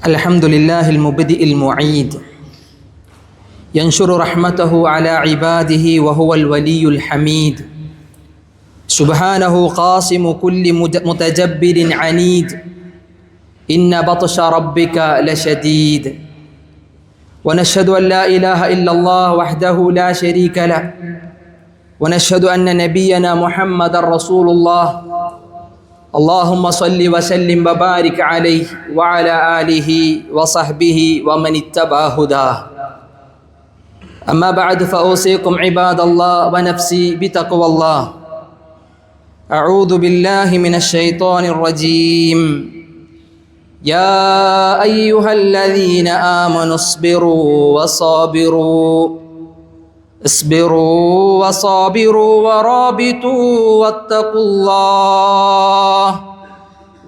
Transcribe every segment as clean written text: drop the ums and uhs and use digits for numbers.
الحمد لله المبدئ المعيد ينشر رحمته على عباده وهو الولي الحميد سبحانه قاصم كل متجبر عنيد إن بطش ربك لشديد ونشهد أن لا إله إلا الله وحده لا شريك له ونشهد أن نبينا محمد رسول الله اللهم صل وسلم وبارك عليه وعلى آله وصحبه ومن اتبع هداه أما بعد فأوصيكم عباد الله ونفسي بتقوى الله أعوذ بالله من الشيطان الرجيم يا أيها الذين آمنوا اصبروا وصابروا ورابطوا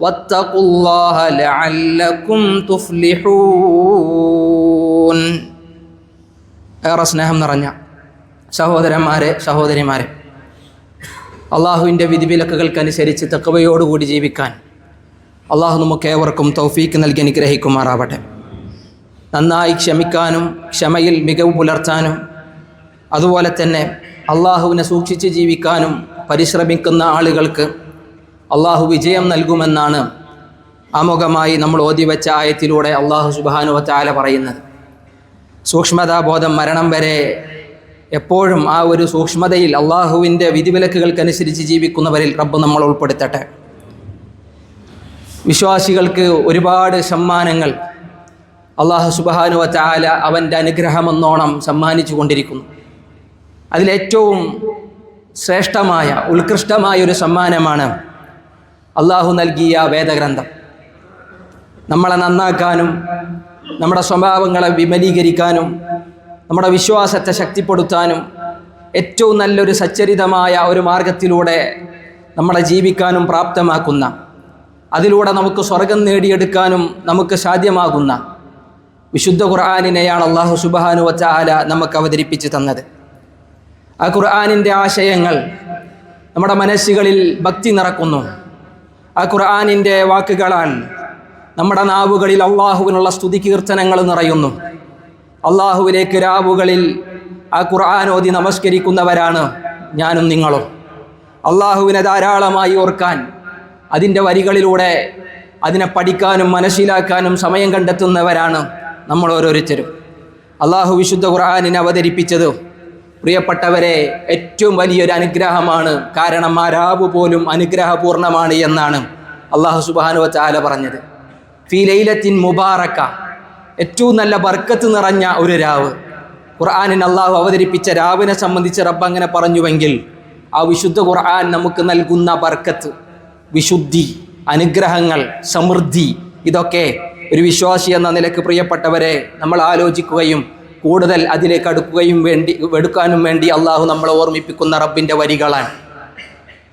واتقوا الله لعلكم تفلحون. ഏറെ സ്നേഹം നിറഞ്ഞ സഹോദരന്മാരെ സഹോദരിമാരെ, അള്ളാഹുവിൻ്റെ വിധിവിലക്കുകൾക്കനുസരിച്ച് തഖ്വയോടുകൂടി ജീവിക്കാൻ അള്ളാഹു നമുക്കേവർക്കും തൗഫീക്ക് നൽകി അനുഗ്രഹിക്കുമാറാവട്ടെ. നന്നായി ക്ഷമിക്കാനും ക്ഷമയിൽ മികവ് പുലർത്താനും അതുപോലെ തന്നെ അള്ളാഹുവിനെ സൂക്ഷിച്ച് ജീവിക്കാനും പരിശ്രമിക്കുന്ന ആളുകൾക്ക് അള്ളാഹു വിജയം നൽകുമെന്നാണ് ആമുഖമായി നമ്മൾ ഓതിവെച്ച ആയത്തിലൂടെ അള്ളാഹു സുബ്ഹാനഹു വ തആല പറയുന്നത്. സൂക്ഷ്മതാബോധം മരണം വരെ എപ്പോഴും ആ ഒരു സൂക്ഷ്മതയിൽ അള്ളാഹുവിൻ്റെ വിധിവിലക്കുകൾക്കനുസരിച്ച് ജീവിക്കുന്നവരിൽ റബ്ബ് നമ്മൾ ഉൾപ്പെടുത്തട്ടെ. വിശ്വാസികൾക്ക് ഒരുപാട് സമ്മാനങ്ങൾ അള്ളാഹു സുബ്ഹാനഹു വ തആല അവൻ്റെ അനുഗ്രഹമെന്നോണം സമ്മാനിച്ചു കൊണ്ടിരിക്കുന്നു. അതിലേറ്റവും ശ്രേഷ്ഠമായ ഉത്കൃഷ്ടമായ ഒരു സമ്മാനമാണ് അള്ളാഹു നൽകിയ വേദഗ്രന്ഥം. നമ്മളെ നന്നാക്കാനും നമ്മുടെ സ്വഭാവങ്ങളെ വിമലീകരിക്കാനും നമ്മുടെ വിശ്വാസത്തെ ശക്തിപ്പെടുത്താനും ഏറ്റവും നല്ലൊരു സച്ചരിതമായ ഒരു മാർഗത്തിലൂടെ നമ്മളെ ജീവിക്കാനും പ്രാപ്തമാക്കുന്ന, അതിലൂടെ നമുക്ക് സ്വർഗം നേടിയെടുക്കാനും നമുക്ക് സാധ്യമാകുന്ന വിശുദ്ധ ഖുർആനിനെയാണ് അള്ളാഹു സുബ്ഹാനഹു വ തആല നമുക്ക് അവതരിപ്പിച്ച് തന്നത്. ആ ഖുർആനിൻ്റെ ആശയങ്ങൾ നമ്മുടെ മനസ്സുകളിൽ ഭക്തി നിറക്കുന്നു. ആ ഖുർആനിൻ്റെ വാക്കുകളാൽ നമ്മുടെ നാവുകളിൽ അള്ളാഹുവിനുള്ള സ്തുതി കീർത്തനങ്ങൾ നിറയുന്നു. അള്ളാഹുവിലേക്ക് രാവുകളിൽ ആ ഖുർആൻ ഓതി നമസ്കരിക്കുന്നവരാണ് ഞാനും നിങ്ങളും. അള്ളാഹുവിനെ ധാരാളമായി ഓർക്കാൻ, അതിൻ്റെ വരികളിലൂടെ അതിനെ പഠിക്കാനും മനസ്സിലാക്കാനും സമയം കണ്ടെത്തുന്നവരാണ് നമ്മൾ ഓരോരുത്തരും. അള്ളാഹു വിശുദ്ധ ഖുർആനിനെ അവതരിപ്പിച്ചത് പ്രിയപ്പെട്ടവരെ ഏറ്റവും വലിയൊരു അനുഗ്രഹമാണ്. കാരണം ആ രാവ് പോലും അനുഗ്രഹപൂർണ്ണമാണ് എന്നാണ് അള്ളാഹു സുബ്ഹാനഹു വ തആല പറഞ്ഞത്. ഫീ ലൈലത്തിൻ മുബാറക, ഏറ്റവും നല്ല ബർക്കത്ത് നിറഞ്ഞ ഒരു രാവ്. ഖുർആനിൽ അള്ളാഹു അവതരിപ്പിച്ച രാവിനെ സംബന്ധിച്ച് റബ്ബ് അങ്ങനെ പറഞ്ഞുവെങ്കിൽ ആ വിശുദ്ധ ഖുർആൻ നമുക്ക് നൽകുന്ന ബർക്കത്ത്, വിശുദ്ധി, അനുഗ്രഹങ്ങൾ, സമൃദ്ധി, ഇതൊക്കെ ഒരു വിശ്വാസി എന്ന നിലക്ക് പ്രിയപ്പെട്ടവരെ നമ്മൾ ആലോചിക്കുകയും കൂടുതൽ അതിലേക്ക് എടുക്കാനും വേണ്ടി അള്ളാഹു നമ്മളെ ഓർമ്മിപ്പിക്കുന്ന റബ്ബിൻ്റെ വരികളാണ്.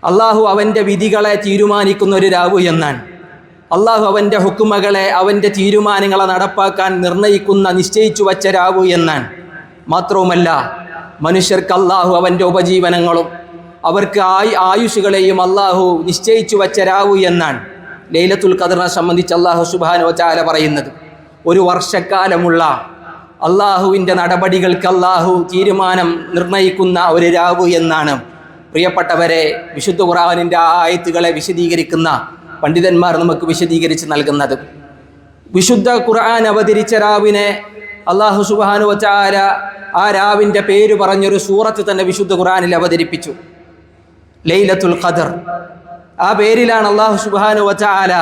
അള്ളാഹു അവൻ്റെ വിധികളെ തീരുമാനിക്കുന്ന ഒരു രാവ് എന്നാണ്. അള്ളാഹു അവൻ്റെ ഹുക്കുമകളെ, അവൻ്റെ തീരുമാനങ്ങളെ നടപ്പാക്കാൻ നിശ്ചയിച്ചു വച്ച രാവ് എന്നാണ്. മാത്രവുമല്ല, മനുഷ്യർക്ക് അള്ളാഹു അവൻ്റെ ഉപജീവനങ്ങളും അവർക്ക് ആയുഷുകളെയും അള്ളാഹു നിശ്ചയിച്ചു വച്ച രാവ് എന്നാണ്. ലൈലത്തുൽ ഖദ്റിനെ സംബന്ധിച്ച് അള്ളാഹു സുബ്ഹാനഹു വ തആല പറയുന്നത് ഒരു വർഷക്കാലമുള്ള അള്ളാഹുവിൻ്റെ നടപടികൾക്ക് അള്ളാഹു തീരുമാനം നിർണയിക്കുന്ന ഒരു രാവ് എന്നാണ് പ്രിയപ്പെട്ടവരെ വിശുദ്ധ ഖുർആനിൻ്റെ ആയത്തുകളെ വിശദീകരിക്കുന്ന പണ്ഡിതന്മാർ നമുക്ക് വിശദീകരിച്ച് നൽകുന്നത്. വിശുദ്ധ ഖുർആൻ അവതരിച്ച രാവിനെ അള്ളാഹു സുബ്ഹാനഹു വ തആല ആ രാവിൻ്റെ പേര് പറഞ്ഞൊരു സൂറത്ത് തന്നെ വിശുദ്ധ ഖുർആനിൽ അവതരിപ്പിച്ചു, ലൈലത്തുൽ ഖദ്ർ. ആ പേരിലാണ് അള്ളാഹു സുബ്ഹാനഹു വ തആല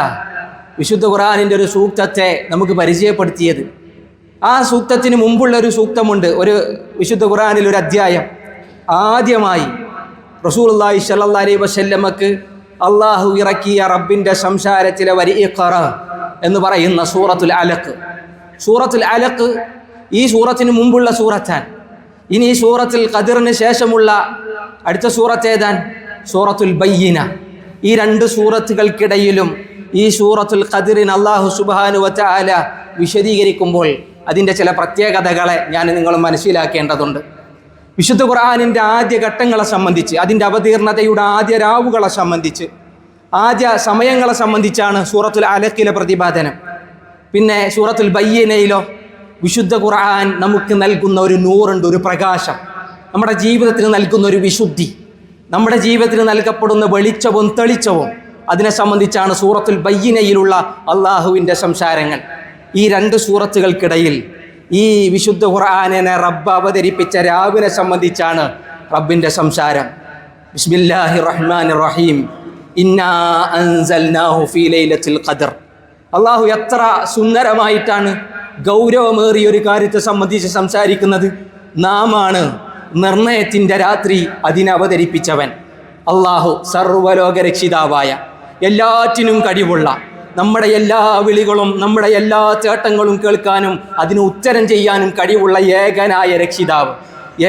വിശുദ്ധ ഖുർആനിൻ്റെ ഒരു സൂക്തത്തെ നമുക്ക് പരിചയപ്പെടുത്തിയത്. ആ സൂക്തത്തിന് മുമ്പുള്ള ഒരു സൂക്തമുണ്ട്, ഒരു വിശുദ്ധ ഖുർആനിൽ ഒരു അധ്യായം. ആദ്യമായി റസൂലുള്ളാഹി സ്വല്ലല്ലാഹു അലൈഹി വസല്ലമക്ക് അള്ളാഹു ഇറക്കിയ റബ്ബിൻ്റെ സംസാരത്തിലെ വരി ഇഖ്റ എന്ന് പറയുന്ന സൂറത്തുൽ അലഖ്. സൂറത്തുൽ അലഖ് ഈ സൂറത്തിന് മുമ്പുള്ള സൂറത്താണ്. ഇനി ഈ സൂറത്തുൽ ഖദ്റിന് ശേഷമുള്ള അടുത്ത സൂറത്ത് ഏതാൻ? സൂറത്തുൽ ബയ്യിന. ഈ രണ്ട് സൂറത്തുകൾക്കിടയിലും ഈ സൂറത്തുൽ ഖദ്റിന് അള്ളാഹു സുബ്ഹാനഹു വ തആല വിശദീകരിക്കുമ്പോൾ അതിൻ്റെ ചില പ്രത്യേകതകളെ ഞാൻ നിങ്ങൾ മനസ്സിലാക്കേണ്ടതുണ്ട്. വിശുദ്ധ ഖുർആനിൻ്റെ ആദ്യ ഘട്ടങ്ങളെ സംബന്ധിച്ച്, അതിൻ്റെ അവതീർണതയുടെ ആദ്യ രാവുകളെ സംബന്ധിച്ച്, ആദ്യ സമയങ്ങളെ സംബന്ധിച്ചാണ് സൂറത്തുൽ അലഖിലെ പ്രതിപാദനം. പിന്നെ സൂറത്തുൽ ബയ്യിനയിലോ വിശുദ്ധ ഖുർആൻ നമുക്ക് നൽകുന്ന ഒരു നൂറുണ്ട്, ഒരു പ്രകാശം, നമ്മുടെ ജീവിതത്തിന് നൽകുന്ന ഒരു വിശുദ്ധി, നമ്മുടെ ജീവിതത്തിന് നൽകപ്പെടുന്ന വെളിച്ചവും തെളിച്ചവും, അതിനെ സംബന്ധിച്ചാണ് സൂറത്തുൽ ബയ്യിനയിലുള്ള അള്ളാഹുവിൻ്റെ സംസാരങ്ങൾ. ഈ രണ്ട് സൂറത്തുകൾക്കിടയിൽ ഈ വിശുദ്ധ ഖുർആനിനെ റബ്ബ് അവതരിപ്പിച്ച രാവിനെ സംബന്ധിച്ചാണ് റബ്ബിൻ്റെ സംസാരം. ബിസ്മില്ലാഹിർ റഹ്മാനിർ റഹീം. ഇന്നാ അൻസൽനാഹു ഫീ ലൈലത്തുൽ ഖദ്ർ. അള്ളാഹു എത്ര സുന്ദരമായിട്ടാണ് ഗൗരവമേറിയ ഒരു കാര്യത്തെ സംബന്ധിച്ച് സംസാരിക്കുന്നത്. നാമാണ് നിർണയത്തിൻ്റെ രാത്രി അതിനവതരിപ്പിച്ചവൻ. അള്ളാഹു സർവ്വലോകരക്ഷിതാവായ, എല്ലാറ്റിനും കഴിവുള്ള, നമ്മുടെ എല്ലാ വിളികളും നമ്മുടെ എല്ലാ ചേട്ടങ്ങളും കേൾക്കാനും അതിന് ഉത്തരം ചെയ്യാനും കഴിവുള്ള ഏകനായ രക്ഷിതാവ്,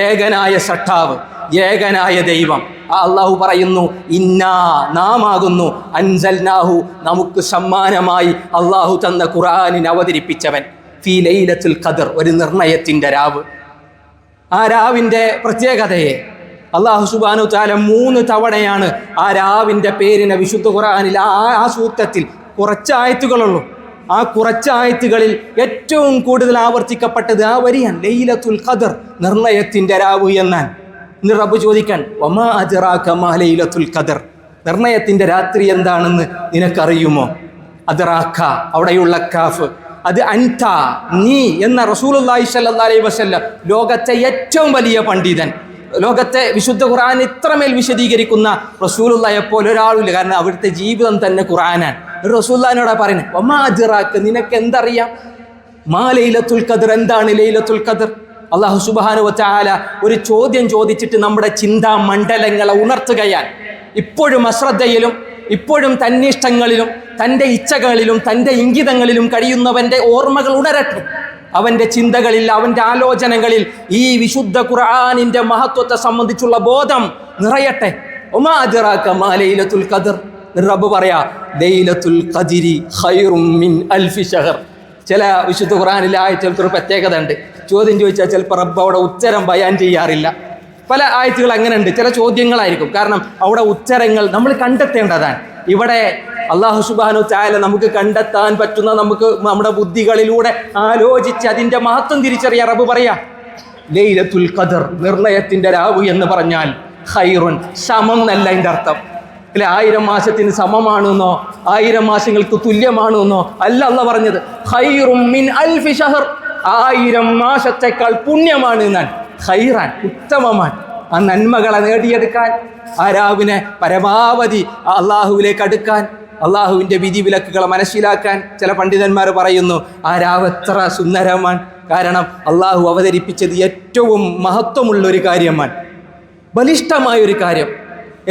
ഏകനായ സട്ടാവ്, ഏകനായ ദൈവം. അള്ളാഹു പറയുന്നു, ഇന്നാ നാമാകുന്നു, അൻസൽനാഹു നമുക്ക് സമ്മാനമായി അള്ളാഹു തന്ന ഖുർആനിനെ അവതരിപ്പിച്ചവൻ, ഫീ ലൈലത്തുൽ ഖദ്ർ ഒരു നിർണയത്തിൻ്റെ രാവ്. ആ രാവിൻ്റെ പ്രത്യേകതയെ അള്ളാഹു സുബ്ഹാനഹു വ തആല 3 തവണയാണ് ആ രാവിൻ്റെ പേരിനെ വിശുദ്ധ ഖുർആനിൽ ആ സൂക്തത്തിൽ കുറച്ച് ആയത്തുകളുള്ളൂ. ആ കുറച്ച് ആയത്തുകളിൽ ഏറ്റവും കൂടുതൽ ആവർത്തിക്കപ്പെട്ടത് ആ വരിയാണ്, ലൈലത്തുൽ ഖദ്ർ നിർണയത്തിൻ്റെ രാവ് എന്നാണ്. ഇന്ന് റബ്ബ് ചോദിക്കാൻ, വമാ അദ്റാക മാ ലൈലത്തുൽ ഖദ്ർ, നിർണയത്തിൻ്റെ രാത്രി എന്താണെന്ന് നിനക്കറിയുമോ? അദ്റാക അവിടെയുള്ള കാഫ്, അത് അൻത നീ എന്ന റസൂലുള്ളാഹി സ്വല്ലല്ലാഹി അലൈഹി വസല്ലം, ലോകത്തെ ഏറ്റവും വലിയ പണ്ഡിതൻ, ലോകത്തെ വിശുദ്ധ ഖുർആൻ ഇത്രമേൽ വിശദീകരിക്കുന്ന റസൂലുള്ളാഹിയെ പോലെ ഒരാളില്ല. കാരണം അവിടുത്തെ ജീവിതം തന്നെ ഖുർആനാണ്. റസൂലുള്ളാഹിനോടാ പറയുന്നത്, വമാ അദ്റാക നിനക്ക് എന്തറിയാം, മാ ലൈലത്തുൽ ഖദ്ർ എന്താണ് ലൈലത്തുൽ ഖദ്ർ. അല്ലാഹു സുബ്ഹാനഹു വ തആല ഒരു ചോദ്യം ചോദിച്ചിട്ട് നമ്മുടെ ചിന്താ മണ്ഡലങ്ങളെ ഉണർത്തുകയാണ്. ഇപ്പോഴും അശ്രദ്ധയിലും ഇപ്പോഴും തന്നിഷ്ടങ്ങളിലും തൻ്റെ ഇച്ഛകളിലും തൻ്റെ ഇംഗിതങ്ങളിലും കഴിയുന്നവൻ്റെ ഓർമ്മകൾ ഉണരട്ടെ, അവൻ്റെ ചിന്തകളിൽ അവൻ്റെ ആലോചനകളിൽ ഈ വിശുദ്ധ ഖുർആനിൻ്റെ മഹത്വത്തെ സംബന്ധിച്ചുള്ള ബോധം നിറയട്ടെ. വമാ അദ്റാക മാ ലൈലത്തുൽ ഖദ്ർ. റബ്ബ് പറയാ, ലൈലത്തുൽ ഖദ്രി ഖൈറും മിൻ അൽഫി ശഹർ. ചില വിശുദ്ധ ഖുർആനിലെ ആയത്തുകൾക്കൊരു പ്രത്യേകത ഉണ്ട്. ചോദ്യം ചോദിച്ചാൽ ചിലപ്പോൾ റബ്ബ് അവിടെ ഉത്തരം ബയാൻ ചെയ്യാറില്ല. പല ആയത്തുകൾ അങ്ങനെ ഉണ്ട്, ചില ചോദ്യങ്ങളായിരിക്കും. കാരണം അവിടെ ഉത്തരങ്ങൾ നമ്മൾ കണ്ടെത്തേണ്ടതാണ്. ഇവിടെ അല്ലാഹു സുബ്ഹാനഹു വ തആല നമുക്ക് കണ്ടെത്താൻ പറ്റുന്ന, നമുക്ക് നമ്മുടെ ബുദ്ധികളിലൂടെ ആലോചിച്ച് അതിൻ്റെ മഹത്വം തിരിച്ചറിയാൻ റബ്ബ് പറയാ, ലൈലത്തുൽ ഖദ്ർ നിർണയത്തിൻ്റെ രാവ് എന്ന് പറഞ്ഞാൽ ഖൈറുൻ സമം എന്നല്ല അതിൻ്റെ അർത്ഥം. അല്ലെ, 1000 മാസത്തിന് സമമാണെന്നോ 1000 മാസങ്ങൾക്ക് തുല്യമാണെന്നോ അല്ല അല്ലാഹു പറഞ്ഞത്. ഖൈറും മിൻ അൽഫി ശഹർ, 1000 മാസത്തേക്കാൾ പുണ്യമാണ് എന്നാണ്. ഖൈറാൻ ഉത്തമമാണ്. ആ നന്മകളെ നേടിയെടുക്കാൻ, ആ രാവിനെ പരമാവധി അള്ളാഹുവിലേക്ക് അടുക്കാൻ, അള്ളാഹുവിൻ്റെ വിധിവിലക്കുകളെ മനസ്സിലാക്കാൻ ചില പണ്ഡിതന്മാർ പറയുന്നു, ആ രാവ് എത്ര സുന്ദരമാണ്. കാരണം അള്ളാഹു അവതരിപ്പിച്ചത് ഏറ്റവും മഹത്വമുള്ളൊരു കാര്യമാണ്, ബലിഷ്ഠമായൊരു കാര്യം,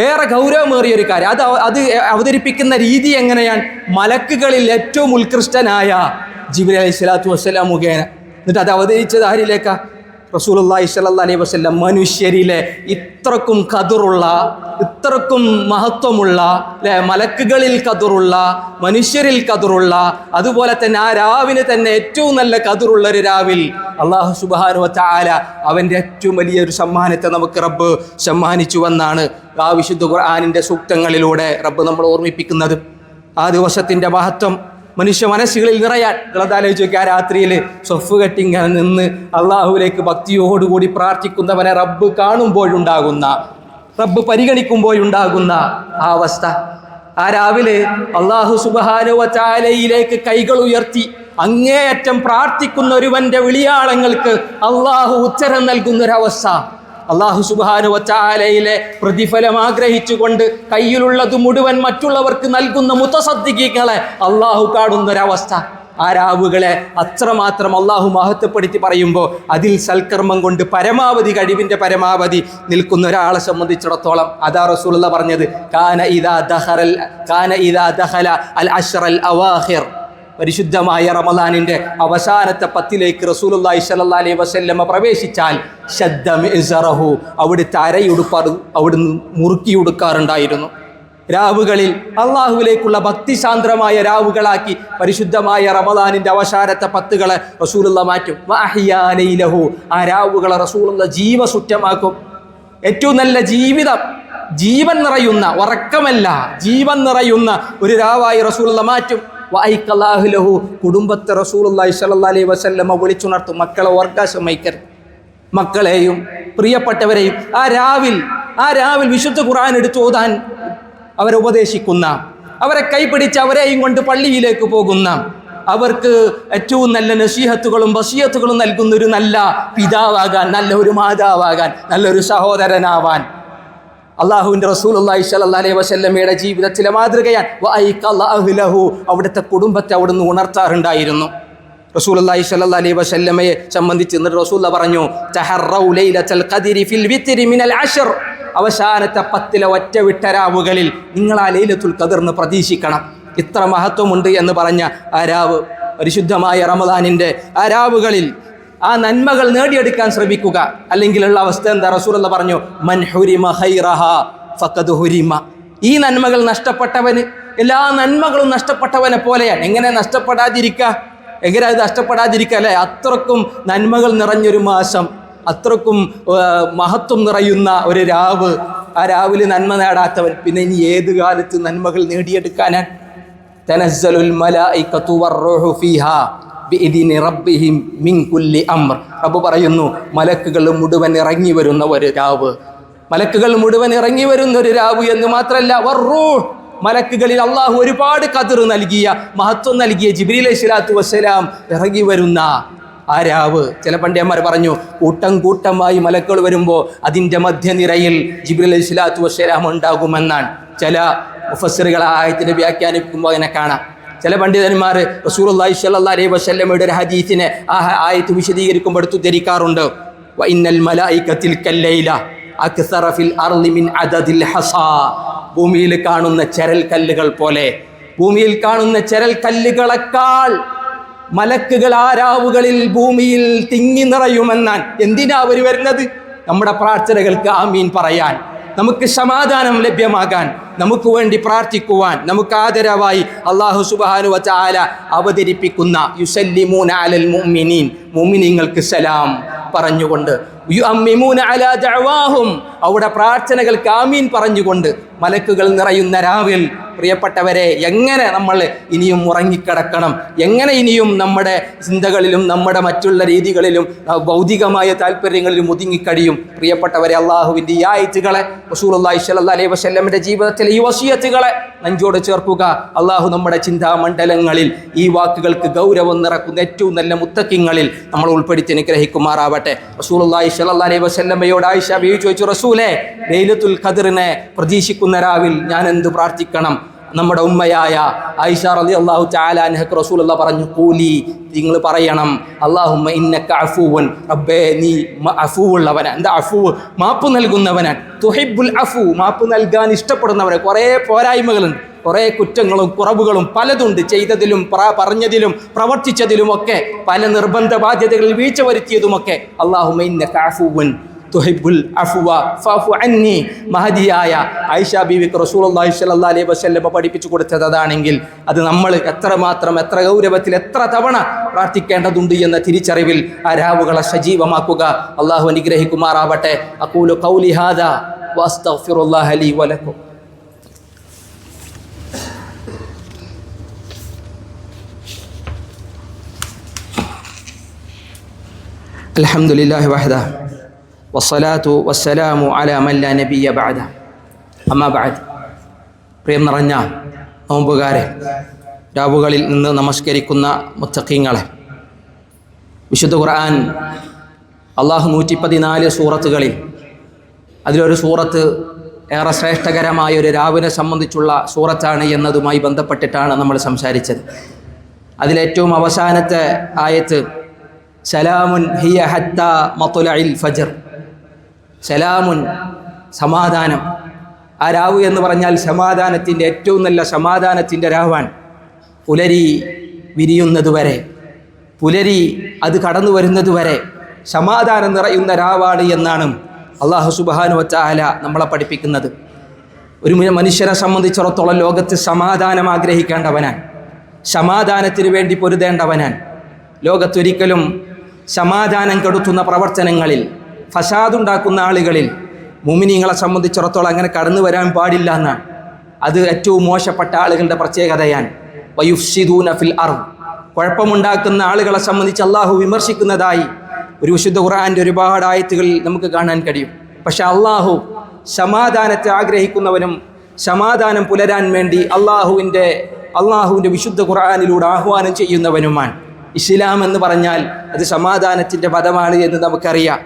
ഏറെ ഗൗരവമേറിയൊരു കാര്യം. അത് അവതരിപ്പിക്കുന്ന രീതി എങ്ങനെയാണ്? മലക്കുകളിൽ ഏറ്റവും ഉത്കൃഷ്ടനായ ജിബ്രീൽ അലൈഹിസ്സലാത്തു വസ്സലാം മുഖേന. എന്നിട്ട് അത് അവതരിച്ചത് ആരിലേക്കാ? റസൂലുള്ളാഹി സ്വല്ലല്ലാഹി അലൈഹി വസല്ലം. മനുഷ്യരിലെ ഇത്രക്കും കതിറുള്ള, ഇത്രക്കും മഹത്വമുള്ള, മലക്കുകളിൽ കതിറുള്ള, മനുഷ്യരിൽ കതിറുള്ള, അതുപോലെ തന്നെ ആ രാവിന് തന്നെ ഏറ്റവും നല്ല കതിറുള്ള ഒരു രാവിൽ അല്ലാഹു സുബ്ഹാനഹു വ തആല അവൻ്റെ ഏറ്റവും വലിയൊരു സമ്മാനത്തെ നമുക്ക് റബ്ബ് സമ്മാനിച്ചുവെന്നാണ് ആ വിശുദ്ധ ഖുർആനിൻ്റെ സൂക്തങ്ങളിലൂടെ റബ്ബ് നമ്മൾ ഓർമ്മിപ്പിക്കുന്നത്. ആ ദിവസത്തിൻ്റെ മഹത്വം മനുഷ്യ മനസ്സുകളിൽ നിറയാൻ നിങ്ങളതാലോചിച്ച് നോക്കി. ആ രാത്രിയിൽ സ്വഫ് കെട്ടിങ്ങനെ നിന്ന് അള്ളാഹുവിലേക്ക് ഭക്തിയോടുകൂടി പ്രാർത്ഥിക്കുന്നവനെ റബ്ബ് കാണുമ്പോഴുണ്ടാകുന്ന, റബ്ബ് പരിഗണിക്കുമ്പോഴുണ്ടാകുന്ന ആ അവസ്ഥ. ആ രാവിലെ അള്ളാഹു സുബ്ഹാനഹു വ തആലയിലേക്ക് കൈകൾ ഉയർത്തി അങ്ങേയറ്റം പ്രാർത്ഥിക്കുന്ന ഒരുവന്റെ വിളിയാളങ്ങൾക്ക് അള്ളാഹു ഉത്തരം നൽകുന്നൊരവസ്ഥ. അള്ളാഹു സുബ്ഹാനഹു വ തആലയിലെ പ്രതിഫലം ആഗ്രഹിച്ചുകൊണ്ട് കയ്യിലുള്ളത് മുഴുവൻ മറ്റുള്ളവർക്ക് നൽകുന്ന മുതസദ്ദിഖീങ്ങളെ അള്ളാഹു കാണുന്നൊരവസ്ഥ. ആ രാവുകളെ അത്രമാത്രം അള്ളാഹു മഹത്വപ്പെടുത്തി പറയുമ്പോൾ അതിൽ സൽക്കർമ്മം കൊണ്ട് പരമാവധി, കഴിവിൻ്റെ പരമാവധി നിൽക്കുന്ന ഒരാളെ സംബന്ധിച്ചിടത്തോളം അതാ റസൂലുള്ളാഹി പറഞ്ഞത്, കാന ഇദാ ദഖല അൽ അശ്റൽ അവാഖിർ. പരിശുദ്ധമായ റമദാനിൻ്റെ അവസാനത്തെ 10ലേക്ക് റസൂലുള്ളാഹി സ്വല്ലല്ലാഹി അലൈഹി വസല്ലമ പ്രവേശിച്ചാൽ ശദ്ദ മിസ്റഹു, അവിടുത്തെ അരയുടുപ്പ് അവിടുന്ന് മുറുക്കിയുടുക്കാറുണ്ടായിരുന്നു. രാവുകളിൽ അള്ളാഹുവിലേക്കുള്ള ഭക്തിസാന്ദ്രമായ രാവുകളാക്കി പരിശുദ്ധമായ റമദാനിൻ്റെ അവസാനത്തെ 10കളെ റസൂലുള്ളാഹി മാറ്റും. വഅഹ്യാ ലൈലഹു, ആ രാവുകളെ റസൂലുള്ളാഹി ജീവസുറ്റമാക്കും. ഏറ്റവും നല്ല ജീവിതം, ജീവൻ നിറയുന്ന, ഉറക്കമല്ല ജീവൻ നിറയുന്ന ഒരു രാവായി റസൂലുള്ളാഹി മാറ്റും. വഅയ്ഖല്ലാഹു ലഹു, കുടുംബത്തെ റസൂലുള്ളാഹി സ്വല്ലല്ലാഹി അലൈഹി വസല്ലമ വിളിച്ചുണർത്തും. മക്കളെ ഓർക്കാശമൈക്കരുത്, മക്കളെയും പ്രിയപ്പെട്ടവരെയും ആ രാവിൽ വിശുദ്ധ ഖുർആൻ എടുത്ത് ഓതാൻ അവരെ ഉപദേശിക്കുന്ന, അവരെ കൈപിടിച്ച് അവരെയും കൊണ്ട് പള്ളിയിലേക്ക് പോകുന്ന, അവർക്ക് ഏറ്റവും നല്ല നസീഹത്തുകളും വസിയത്തുകളും നൽകുന്ന ഒരു നല്ല പിതാവാകാൻ, നല്ല ഒരു മാതാവാകാൻ, നല്ലൊരു സഹോദരനാവാൻ അള്ളാഹുവിൻ്റെ റസൂലുള്ളാഹി സ്വല്ലല്ലാഹി അലൈഹി വസല്ലമയുടെ ജീവിതത്തിലെ മാതൃകയാണ്. വഅയ്ഖല്ലാഹു ലഹു, അവിടുത്തെ കുടുംബത്തെ അവിടുന്ന് ഉണർത്താറുണ്ടായിരുന്നു. റസൂലുള്ളാഹി സ്വല്ലല്ലാഹി അലൈഹി വസല്ലമയെ സംബന്ധിച്ച് റസൂലുള്ളാഹി പറഞ്ഞു, തഹറൗ ലൈലത്തുൽ ഖദ്രി ഫിൽ വിത്രി മിനൽ അശ്ർ, അവസാനത്തെ 10 ഒറ്റ വിട്ടരാവുകളിൽ നിങ്ങൾ ആ ലൈലത്തുൽ ഖദ്റിനെ പ്രതീക്ഷിക്കണം. ഇത്ര മഹത്വമുണ്ട് എന്ന് പറഞ്ഞ ആ രാവ്, പരിശുദ്ധമായ റമദാനിൻ്റെ ആ രാവുകളിൽ ആ നന്മകൾ നേടിയെടുക്കാൻ ശ്രമിക്കുക. അല്ലെങ്കിലുള്ള അവസ്ഥ എന്താ? റസൂലുള്ളാഹി പറഞ്ഞു, മൻ ഹുരിമ ഖൈറഹ ഫഖദ് ഹുരിമ, ഈ നന്മകൾ നഷ്ടപ്പെട്ടവന് എല്ലാ നന്മകളും നഷ്ടപ്പെട്ടവനെ പോലെയാണ്. എങ്ങനെ നഷ്ടപ്പെടാതിരിക്കുക? എങ്ങനെ അത് നഷ്ടപ്പെടാതിരിക്കുക അല്ലേ? അത്രക്കും നന്മകൾ നിറഞ്ഞൊരു മാസം, അത്രക്കും മഹത്വം നിറയുന്ന ഒരു രാവ്, ആ രാവിലെ നന്മ നേടാത്തവൻ പിന്നെ ഇനി ഏത് കാലത്ത് നന്മകൾ നേടിയെടുക്കാനാണ്? തനസ്സലുൽ മലായികതു വറൂഹു ഫീഹാ ബിഇദ്നി റബ്ബിഹിം മിൻ കുല്ലി അംർ. റബ്ബ് പറയുന്നു, മലക്കുകൾ മുഴുവൻ ഇറങ്ങി വരുന്ന ഒരു രാവ്, മലക്കുകൾ മുഴുവൻ ഇറങ്ങി വരുന്ന ഒരു രാവ് എന്ന് മാത്രമല്ല, വറൂഹ്, മലക്കുകളിൽ അള്ളാഹു ഒരുപാട് ഖദർ നൽകിയ, മഹത്വം നൽകിയ ജിബ്രീൽ അലൈഹിസ്സലാത്തു വസ്സലാം ഇറങ്ങി വരുന്ന ആ രാവ്. ചില പണ്ഡിതന്മാർ പറഞ്ഞു, കൂട്ടം കൂട്ടമായി മലക്കുകൾ വരുമ്പോൾ അതിൻ്റെ മധ്യനിരയിൽ ജിബ്രീൽ അലൈഹിസ്സലാത്തു വസ്സലാം ഉണ്ടാകുമെന്നാണ് ചില മുഫസ്സിറുകൾ ആ ആയത്തിനെ വ്യാഖ്യാനിക്കുമ്പോൾ അങ്ങനെ കാണാം. ചില പണ്ഡിതന്മാർ റസൂലുള്ളാഹി സ്വല്ലല്ലാഹി അലൈഹി വസല്ലമയുടെ ഒരു ഹദീസിനെ ആ ആയത്ത് വിശദീകരിക്കുമ്പോൾ എടുത്തു ധരിക്കാറുണ്ട്. വഇന്നൽ മലായികത്തിൽ കല്ലൈല അക്സറ ഫിൽ അർളി മിൻ അദദിൽ ഹസാ, ഭൂമിയിൽ കാണുന്ന ചരൽ കല്ലുകൾ പോലെ, ഭൂമിയിൽ കാണുന്ന ചരൽ കല്ലുകളെക്കാൾ മലക്കുകൾ ആ രാവുകളിൽ ഭൂമിയിൽ തിങ്ങി നിറയുമെന്നാൻ. എന്തിനാ അവർ വരുന്നത്? നമ്മുടെ പ്രാർത്ഥനകൾക്ക് ആമീൻ പറയാൻ, നമുക്ക് സമാധാനം ലഭ്യമാകാൻ, നമുക്ക് വേണ്ടി പ്രാർത്ഥിക്കുവാൻ, നമുക്ക് ആദരവായി അല്ലാഹു സുബ്ഹാനഹു വ തആല അവതരിപ്പിക്കുന്ന യുസല്ലിമൂന അലൽ മുഅ്മിനീൻ, മുഅ്മിനീങ്ങൾക്ക് സലാം പറഞ്ഞുകൊണ്ട്, യുഅമ്മിമൂന അലാ ദഅവാഹും, അവിടെ പ്രാർത്ഥനകൾക്ക് ആമീൻ പറഞ്ഞുകൊണ്ട് മലക്കുകൾ നിറയുന്ന രാവിൽ പ്രിയപ്പെട്ടവരെ, എങ്ങനെ നമ്മൾ ഇനിയും ഉറങ്ങിക്കിടക്കണം? എങ്ങനെ ഇനിയും നമ്മുടെ ചിന്തകളിലും നമ്മുടെ മറ്റുള്ള രീതികളിലും ഭൗതികമായ താല്പര്യങ്ങളിലും ഒതുങ്ങിക്കഴിയും? പ്രിയപ്പെട്ടവരെ, അള്ളാഹുവിൻ്റെ ഈ ആയത്തുകളെ, റസൂലുള്ളാഹി സ്വല്ലല്ലാഹി അലൈഹി വസല്ലമയുടെ ജീവിതത്തിലെ ഈ വസിയത്തുകളെ നെഞ്ചോട് ചേർക്കുക. അള്ളാഹു നമ്മുടെ ചിന്താമണ്ഡലങ്ങളിൽ ഈ വാക്കുകൾക്ക് ഗൗരവം നിറക്കുന്ന ഏറ്റവും നല്ല മുത്തക്കിങ്ങളിൽ നമ്മൾ ഉൾപ്പെടുത്തി അനുഗ്രഹിക്കുമാറാവട്ടെ. റസൂലുള്ളാഹി സ്വല്ലല്ലാഹി അലൈഹി വസല്ലമയോട് ആയിഷ ബീവി ചോദിച്ചു, റസൂലേ, ലൈലത്തുൽ ഖദ്റിനെ പ്രതീക്ഷിക്കുന്ന രാവിൽ ഞാൻ എന്ത് പ്രാർത്ഥിക്കണം? നമ്മുടെ ഉമ്മയായ ആയിഷ റളിയല്ലാഹു തആല അൻഹക്ക് റസൂലുള്ളാഹി പറഞ്ഞു, ഖൂലി, നിങ്ങൾ പറയണം, അല്ലാഹുമ്മ ഇന്നക അഫൂവൻ, റബ്ബേ നീ അഫൂവുള്ളവനാണ്. എന്താ അഫൂ? മാപ്പ് നൽകുന്നവനാണ്. തുഹിബ്ബുൽ അഫൂ, മാപ്പ് നൽകാൻ ഇഷ്ടപ്പെടുന്നവരെ. കുറേ പോരായ്മകളുണ്ട്, കുറേ കുറ്റങ്ങളും കുറവുകളും പലതുണ്ട്, ചെയ്തതിലും പറഞ്ഞതിലും പ്രവർത്തിച്ചതിലുമൊക്കെ പല നിർബന്ധ ബാധ്യതകളിൽ വീഴ്ച വരുത്തിയതുമൊക്കെ. അല്ലാഹുമ്മ ഇന്നക അഫൂവൻ തുഹിബ്ബുൽ അഫ്വ ഫഅഫു അന്നി, മഹദിയായ ആയിഷ ബീവിക്ക് റസൂലുള്ളാഹി സ്വല്ലല്ലാഹി അലൈഹി വസല്ലം പഠിപ്പിച്ചു കൊടുത്തത് അതാണെങ്കിൽ അത് നമ്മൾ എത്രമാത്രം, എത്ര ഗൗരവത്തിൽ, എത്ര തവണ പ്രാർത്ഥിക്കേണ്ടതുണ്ട് എന്ന തിരിച്ചറിവിൽ ആ രാവുകളെ സജീവമാക്കുക. അള്ളാഹു അനുഗ്രഹിക്കുമാറാവട്ടെ. അഖൂലു ഖൗലി ഹാദാ വഅസ്തഗ്ഫിറുല്ലാഹ ലീ വലക്കും. അൽഹംദുലില്ലാഹി വഹദഹ വസ്സലാത്തു വസ്സലാമു അലാ മൻ ലാ നബിയ്യ ബഅദ. അമ്മാ ബഅദ്. പ്രിയം നിറഞ്ഞ നോമ്പുകാരെ, രാവുകളിൽ നിന്ന് നമസ്കരിക്കുന്ന മുത്തഖീങ്ങളെ, വിശുദ്ധ ഖുർആൻ അള്ളാഹു 114 സൂറത്തുകളിൽ അതിലൊരു സൂറത്ത് ഏറെ ശ്രേഷ്ഠകരമായ ഒരു രാവിനെ സംബന്ധിച്ചുള്ള സൂറത്താണ് എന്നതുമായി ബന്ധപ്പെട്ടിട്ടാണ് നമ്മൾ സംസാരിച്ചത്. അതിലേറ്റവും അവസാനത്തെ ആയത്ത് സലാമുൻ ഹിയ ഹത്താ മത്ലഇൽ ഫജ്ർ. സലാമുൻ, സമാധാനം. ആ രാവ് എന്ന് പറഞ്ഞാൽ സമാധാനത്തിൻ്റെ, ഏറ്റവും നല്ല സമാധാനത്തിൻ്റെ രാവാണ്. പുലരി വിരിയുന്നതുവരെ, പുലരി അത് കടന്നു വരുന്നതുവരെ സമാധാനം നിറയുന്ന രാവാണ് എന്നാണ് അല്ലാഹു സുബ്ഹാനഹു വ തആല നമ്മളെ പഠിപ്പിക്കുന്നത്. ഒരു മനുഷ്യനെ സംബന്ധിച്ചിടത്തോളം ലോകത്ത് സമാധാനം ആഗ്രഹിക്കേണ്ടവനാണ്, സമാധാനത്തിന് വേണ്ടി പൊരുതേണ്ടവനാണ്. ലോകത്തൊരിക്കലും സമാധാനം കെടുത്തുന്ന പ്രവർത്തനങ്ങളിൽ, ഫസാദുണ്ടാക്കുന്ന ആളുകളിൽ മുഅ്മിനീങ്ങളെ സംബന്ധിച്ചിടത്തോളം അങ്ങനെ കടന്നു വരാൻ പാടില്ല എന്നാണ്. അത് ഏറ്റവും മോശപ്പെട്ട ആളുകളുടെ പ്രത്യേകതയാണ്. വയുഫ്സിദൂന ഫിൽ അർദ്. കുഴപ്പമുണ്ടാക്കുന്ന ആളുകളെ സംബന്ധിച്ച് അള്ളാഹു വിമർശിക്കുന്നതായി ഒരു വിശുദ്ധ ഖുർആന്റെ ഒരുപാട് ആയത്തുകളിൽ നമുക്ക് കാണാൻ കഴിയും. പക്ഷെ അള്ളാഹു സമാധാനത്തെ ആഗ്രഹിക്കുന്നവനും സമാധാനം പുലരാൻ വേണ്ടി അള്ളാഹുവിൻ്റെ വിശുദ്ധ ഖുർആനിലൂടെ ആഹ്വാനം ചെയ്യുന്നവനുമാണ്. ഇസ്ലാം എന്ന് പറഞ്ഞാൽ അത് സമാധാനത്തിൻ്റെ പദമാണ് എന്ന് നമുക്കറിയാം.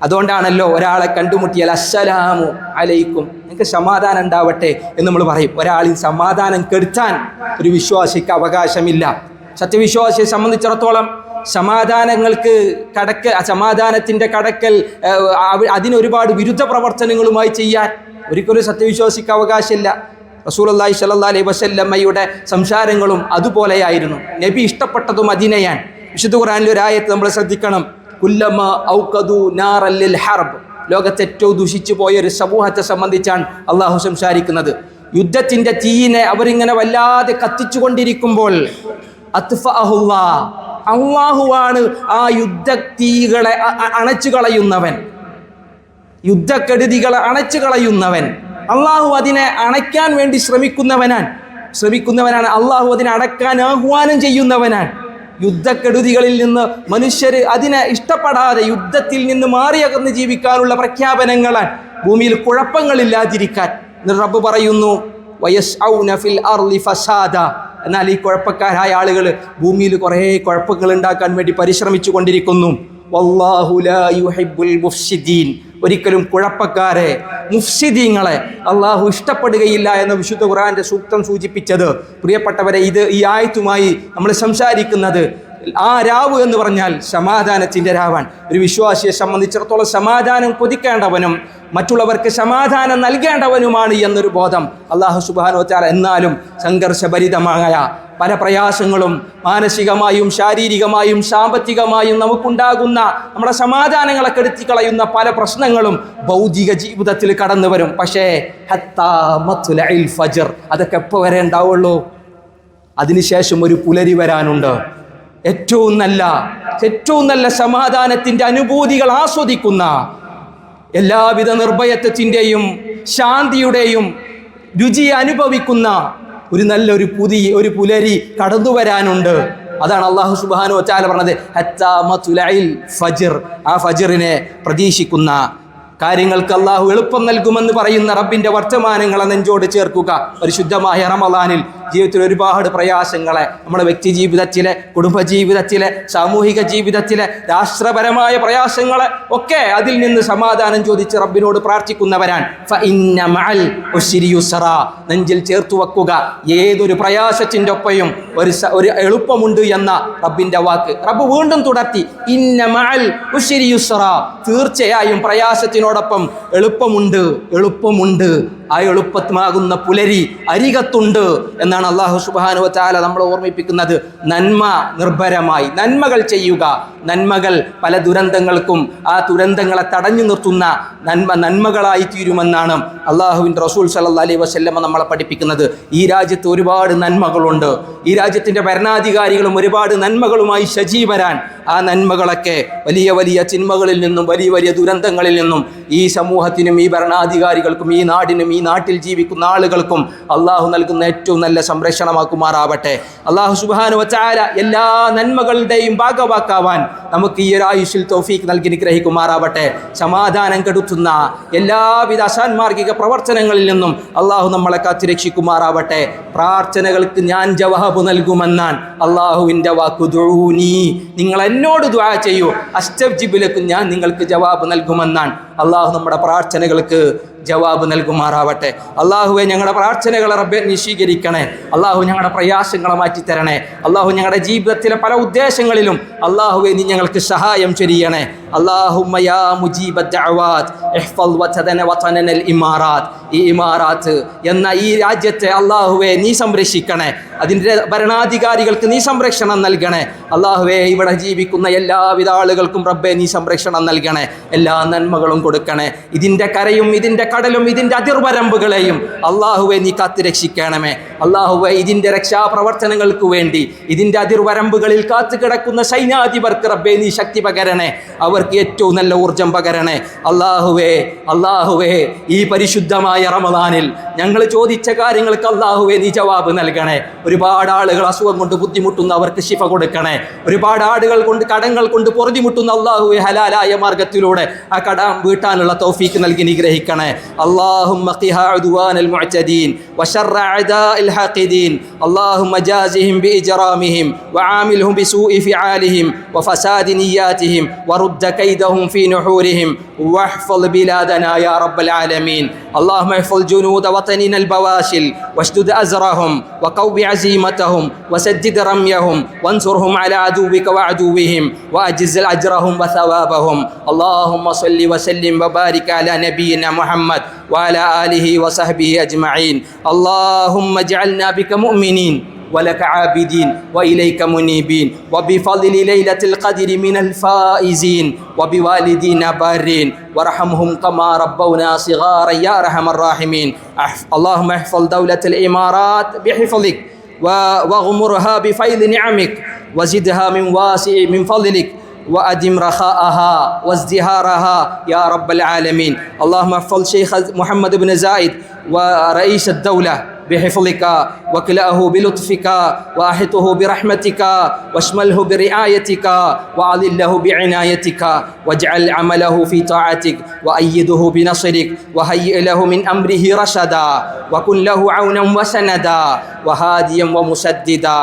അതുകൊണ്ടാണല്ലോ ഒരാളെ കണ്ടുമുട്ടിയാൽ അസ്സലാമു അലൈക്കും, നിങ്ങൾക്ക് സമാധാനം ഉണ്ടാവട്ടെ എന്ന് നമ്മൾ പറയും. ഒരാളിൽ സമാധാനം കെടുത്താൻ ഒരു വിശ്വാസിക്ക് അവകാശമില്ല. സത്യവിശ്വാസിയെ സംബന്ധിച്ചിടത്തോളം സമാധാനത്തിൻ്റെ കടക്കൽ അതിനൊരുപാട് വിരുദ്ധ പ്രവർത്തനങ്ങളുമായി ചെയ്യാൻ ഒരിക്കലും സത്യവിശ്വാസിക്ക് അവകാശമില്ല. റസൂലുള്ളാഹി സ്വല്ലല്ലാഹു അലൈഹി വസല്ലമയുടെ സംസാരങ്ങളും അതുപോലെയായിരുന്നു. നബി ഇഷ്ടപ്പെട്ടതും അതിനെയാണ്. വിശുദ്ധ ഖുർആനിലെ ഒരു ആയത്ത് നമ്മൾ ശ്രദ്ധിക്കണം. കുല്ലമ ഔഖദു നാറൻ ലിൽ ഹർബ്. ലോകത്തെ ഏറ്റവും ദുഷിച്ചു പോയ ഒരു സമൂഹത്തെ സംബന്ധിച്ചാണ് അള്ളാഹു സംസാരിക്കുന്നത്. യുദ്ധത്തിൻ്റെ തീയിനെ അവരിങ്ങനെ വല്ലാതെ കത്തിച്ചുകൊണ്ടിരിക്കുമ്പോൾ അള്ളാഹുവാണ് ആ യുദ്ധത്തീകളെ അണച്ചു കളയുന്നവൻ, യുദ്ധക്കെടുതികളെ അണച്ചു കളയുന്നവൻ. അള്ളാഹു അതിനെ അണയ്ക്കാൻ വേണ്ടി ശ്രമിക്കുന്നവനാണ്. അള്ളാഹു അതിനെ അടക്കാൻ ആഹ്വാനം ചെയ്യുന്നവനാണ്. യുദ്ധക്കെടുതികളിൽ നിന്ന് മനുഷ്യർ അതിനെ ഇഷ്ടപ്പെടാതെ യുദ്ധത്തിൽ നിന്ന് മാറിയകന്ന് ജീവിക്കാനുള്ള പ്രഖ്യാപനങ്ങളാണ്. ഭൂമിയിൽ കുഴപ്പങ്ങളില്ലാതിരിക്കാൻ റബ്ബ് പറയുന്നു വയസ്ഔന ഫിൽ അർളി ഫസാദ. എന്നാൽ ഈ കുഴപ്പക്കാരായ ആളുകൾ ഭൂമിയിൽ കുറേ കുഴപ്പങ്ങൾ ഉണ്ടാക്കാൻ വേണ്ടി പരിശ്രമിച്ചു കൊണ്ടിരിക്കുന്നു. വല്ലാഹു ലാ യുഹിബ്ബുൽ മുഫ്സിദീൻ. ഒരിക്കലും കുഴപ്പക്കാരെ, മുഫ്സിദീങ്ങളെ അള്ളാഹു ഇഷ്ടപ്പെടുകയില്ല എന്ന വിശുദ്ധ ഖുർആന്റെ സൂക്തം സൂചിപ്പിച്ചത്. പ്രിയപ്പെട്ടവരെ, ഈ ആയത്തുമായി നമ്മൾ സംസാരിക്കുന്നത് ആ രാവ് എന്ന് പറഞ്ഞാൽ സമാധാനത്തിൻ്റെ രാവാണ്. ഒരു വിശ്വാസിയെ സംബന്ധിച്ചിടത്തോളം സമാധാനം കൊതിക്കേണ്ടവനും മറ്റുള്ളവർക്ക് സമാധാനം നൽകേണ്ടവനുമാണ് എന്നൊരു ബോധം അല്ലാഹു സുബ്ഹാനഹു വ തആല എന്നാലും സംഘർഷഭരിതമായ പല പ്രയാസങ്ങളും മാനസികമായും ശാരീരികമായും സാമ്പത്തികമായും നമുക്കുണ്ടാകുന്ന നമ്മുടെ സമാധാനങ്ങളെ കെടുത്തിക്കളയുന്ന പല പ്രശ്നങ്ങളും ഭൗതിക ജീവിതത്തിൽ കടന്നു വരും. പക്ഷേ ഹത്താ മത്ലഇൽ ഫജ്ർ, അതൊക്കെ എപ്പോൾ വരെ ഉണ്ടാവുള്ളൂ? അതിനുശേഷം ഒരു പുലരി വരാനുണ്ട്. ഏറ്റവും നല്ല സമാധാനത്തിൻ്റെ അനുഭൂതികൾ ആസ്വദിക്കുന്ന, എല്ലാവിധ നിർഭയത്വത്തിൻ്റെയും ശാന്തിയുടെയും രുചി അനുഭവിക്കുന്ന നല്ലൊരു ഒരു പുലരി കടന്നു വരാനുണ്ട്. അതാണ് അല്ലാഹു സുബ്ഹാനഹു വ തആല പറഞ്ഞത് ഹത്താ മത്ലഇൽ ഫജ്ർ. ആ ഫജ്റിനെ പ്രതീക്ഷിക്കുന്ന കാര്യങ്ങൾക്ക് അള്ളാഹു എളുപ്പം നൽകുമെന്ന് പറയുന്ന റബ്ബിൻ്റെ വർത്തമാനങ്ങളെ നെഞ്ചോട് ചേർക്കുക. പരിശുദ്ധമായ റമളാനിൽ ജീവിതത്തിൽ ഒരുപാട് പ്രയാസങ്ങളെ നമ്മുടെ വ്യക്തി ജീവിതത്തിലെ, കുടുംബജീവിതത്തിലെ, സാമൂഹിക ജീവിതത്തിലെ, രാഷ്ട്രപരമായ പ്രയാസങ്ങളെ ഒക്കെ അതിൽ നിന്ന് സമാധാനം ചോദിച്ച് റബ്ബിനോട് പ്രാർത്ഥിക്കുന്നവരാണ്. ഫഇന്ന മഅൽ ഉസ്രി യുസ്റാ. നെഞ്ചിൽ ചേർത്തു വെക്കുക, ഏതൊരു പ്രയാസത്തിൻ്റെ ഒപ്പയും ഒരു എളുപ്പമുണ്ട് എന്ന റബ്ബിൻ്റെ വാക്ക് റബ്ബ് വീണ്ടും തുടർത്തി. ഇന്ന മഅൽ ഉസ്രി യുസ്റാ. തീർച്ചയായും പ്രയാസത്തിനോടൊപ്പം എളുപ്പമുണ്ട്. ആ എളുപ്പമാകുന്ന പുലരി അരികത്തുണ്ട് എന്നാണ് അല്ലാഹു സുബ്ഹാനഹു വ തആല നമ്മളെ ഓർമ്മിപ്പിക്കുന്നത്. നന്മ നിർഭരമായി നന്മകൾ ചെയ്യുക. നന്മകൾ പല ദുരന്തങ്ങൾക്കും ആ ദുരന്തങ്ങളെ തടഞ്ഞു നിർത്തുന്ന നന്മകളായി തീരുമെന്നാണ് അല്ലാഹുവിൻ്റെ റസൂൽ സല്ലല്ലാഹു അലൈഹി വസല്ലം നമ്മളെ പഠിപ്പിക്കുന്നത്. ഈ രാജ്യത്ത് ഒരുപാട് നന്മകളുണ്ട്. ഈ രാജ്യത്തിൻ്റെ ഭരണാധികാരികളും ഒരുപാട് നന്മകളുമായി സജീവരാൻ. ആ നന്മകളൊക്കെ വലിയ വലിയ ചിന്മകളിൽ നിന്നും വലിയ വലിയ ദുരന്തങ്ങളിൽ നിന്നും ഈ സമൂഹത്തിനും ഈ ഭരണാധികാരികൾക്കും ഈ നാടിനും ഈ നാട്ടിൽ ജീവിക്കുന്ന ആളുകൾക്കും അള്ളാഹു നൽകുന്ന ഏറ്റവും നല്ല സംരക്ഷണമാക്കുമാറാവട്ടെ. അള്ളാഹു സുബ്ഹാനഹു വ തആല എല്ലാ നന്മകളുടെയും ഭാഗവാക്കാവാൻ നമുക്ക് ഈ ഒരു ആയുസ്സിൽ തൗഫീഖ് നൽകി അനുഗ്രഹിക്കുമാറാവട്ടെ. സമാധാനം കെടുത്തുന്ന എല്ലാവിധ അസാൻമാർഗിക പ്രവർത്തനങ്ങളിൽ നിന്നും അള്ളാഹു നമ്മളെ കാത്തുരക്ഷിക്കുമാറാവട്ടെ. പ്രാർത്ഥനകൾക്ക് ഞാൻ ജവാബ് നൽകുമെന്നാണ് അള്ളാഹുവിൻ്റെ വാക്ക്. ദുഊനി, നിങ്ങൾ എന്നോട് ദുആ ചെയ്യൂ, അസ്തജിബ് ലക്കും, ഞാൻ നിങ്ങൾക്ക് ജവാബ് നൽകുമെന്നാണ്. അള്ളാഹു നമ്മുടെ പ്രാർത്ഥനകൾക്ക് ജവാബ് നൽകുമാറാവട്ടെ. അള്ളാഹുവെ, ഞങ്ങളുടെ പ്രാർത്ഥനകളെ റബ്ബെ നീ സ്വീകരിക്കണേ. അള്ളാഹു ഞങ്ങളുടെ പ്രയാസങ്ങളെ മാറ്റിത്തരണേ. അള്ളാഹു ഞങ്ങളുടെ ജീവിതത്തിലെ പല ഉദ്ദേശങ്ങളിലും അള്ളാഹുവെ നീ ഞങ്ങൾക്ക് സഹായം ചെയ്യണേ. അല്ലാഹുമ്മ യാ മുജീബ ദഅവാത് ഇഹ്ഫദ് വതനൽ ഇമാറാത്ത്. ഈ ഇമാറാത്ത് എന്ന ഈ രാജ്യത്തെ അള്ളാഹുവെ നീ സംരക്ഷിക്കണേ. അതിൻ്റെ ഭരണാധികാരികൾക്ക് നീ സംരക്ഷണം നൽകണേ. അള്ളാഹുവെ, ഇവിടെ ജീവിക്കുന്ന എല്ലാവിധ ആളുകൾക്കും റബ്ബെ നീ സംരക്ഷണം നൽകണേ. എല്ലാ നന്മകളും കൊടുക്കണേ. ഇതിൻ്റെ കരയും ഇതിൻ്റെ കടലും ഇതിൻ്റെ അതിർവരമ്പുകളെയും അള്ളാഹുവെ നീ കാത്തു രക്ഷിക്കണമേ. അള്ളാഹുവെ ഇതിൻ്റെ രക്ഷാപ്രവർത്തനങ്ങൾക്ക് വേണ്ടി ഇതിൻ്റെ അതിർവരമ്പുകളിൽ കാത്തു കിടക്കുന്ന സൈന്യാധിപർക്ക് റബ്ബേ നീ ശക്തി പകരണേ, അവർക്ക് ഏറ്റവും നല്ല ഊർജം പകരണേ. അള്ളാഹുവേ ഈ പരിശുദ്ധമായ റമദാനിൽ ഞങ്ങൾ ചോദിച്ച കാര്യങ്ങൾക്ക് അള്ളാഹുവെ നീ ജവാബ് നൽകണേ. ഒരുപാട് ആളുകൾ അസുഖം കൊണ്ട് ബുദ്ധിമുട്ടുന്ന അവർക്ക് ശിഫ കൊടുക്കണേ. ഒരുപാട് ആളുകൾ കൊണ്ട് കടങ്ങൾ കൊണ്ട് പൊറുതിമുട്ടുന്ന അള്ളാഹുവെ ഹലാലായ മാർഗത്തിലൂടെ ആ കടം വീട്ടാനുള്ള തൗഫീക്ക് നൽകി നിഗ്രഹിക്കണേ. അല്ലാഹുമ്മ ഖിഹാ ഉദ്വാനൽ മുഅ്തദീൻ വശർറ അഅദാഇൽ ഹാഖിദീൻ اللهم جازهم بإجرامهم وعاملهم بسوء فعالهم وفساد نياتهم ورد كيدهم في نحورهم واحفظ بلادنا يا رب العالمين. اللهم احفظ جنود وطننا البواسل واشدد أزرهم وقو عزيمتهم وسدد رميهم وانصرهم على عدوك وعدوهم وأجزل أجرهم وثوابهم. اللهم صل وسلم وبارك على نبينا محمد وعلى آله وصحبه أجمعين. اللهم اجعلنا بك مؤمنين ولك عابدين وإليك منيبين وبفضل ليلة القدر من الفائزين وبوالدينا بارين وارحمهم كما ربونا صغارا يا أرحم الراحمين. اللهم احفظ دولة الإمارات بحفظك واغمرها بفيض نعمك وزدها من واسع من فضلك وأدم رخاءها وازدهارها يا رب العالمين. اللهم احفظ شيخ محمد بن زايد ورئيس الدولة بحفظك وكلأه بلطفك وأحطه برحمتك واشمله برعايتك وأظله بعنايتك واجعل عمله في طاعتك وأيده بنصرك وهيئ له من أمره رشدا وكن له عونا وسندا وهاديا ومسددا.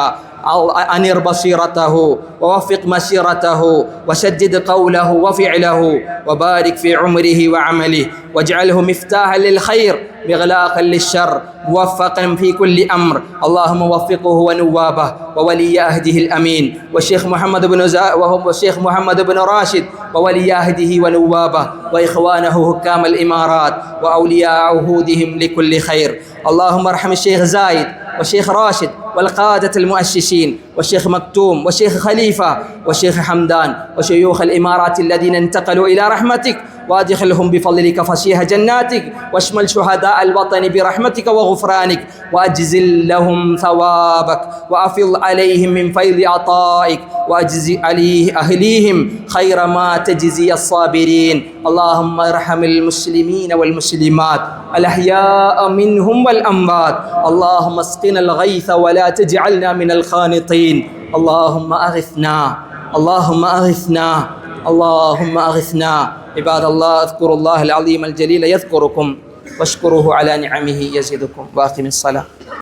أنر بصيرته ووفق مسيرته وسدد قوله وفعله وبارك في عمره وعمله واجعله مفتاحا للخير مغلاقا للشر موفقا في كل أمر. اللهم وفقه ونوابه وولي عهده الأمين والشيخ محمد بن والشيخ محمد بن راشد وولي عهده ونوابه وإخوانه حكام الإمارات وأولياء عهودهم لكل خير. اللهم ارحم الشيخ زايد والشيخ راشد والقادة المؤسسين والشيخ مكتوم والشيخ خليفة والشيخ حمدان وشيوخ الإمارات الذين انتقلوا إلى رحمتك وادخلهم بفضلك فسيح جناتك واشمل شهداء الوطن برحمتك وغفرانك وأجزل لهم ثوابك وأفض عليهم من فيض عطائك وأجزي عليه أهليهم خير ما تجزي الصابرين. اللهم ارحم المسلمين والمسلمات الأحياء منهم والأموات. اللهم اسقنا الغيث ولا تجعلنا من الخانطين. اللهم أغثنا اللهم أغثنا اللهم أغثنا. عباد الله اذكروا الله العظيم الجليل يذكركم واشكروه على نعمه يزدكم وأقم الصلاة.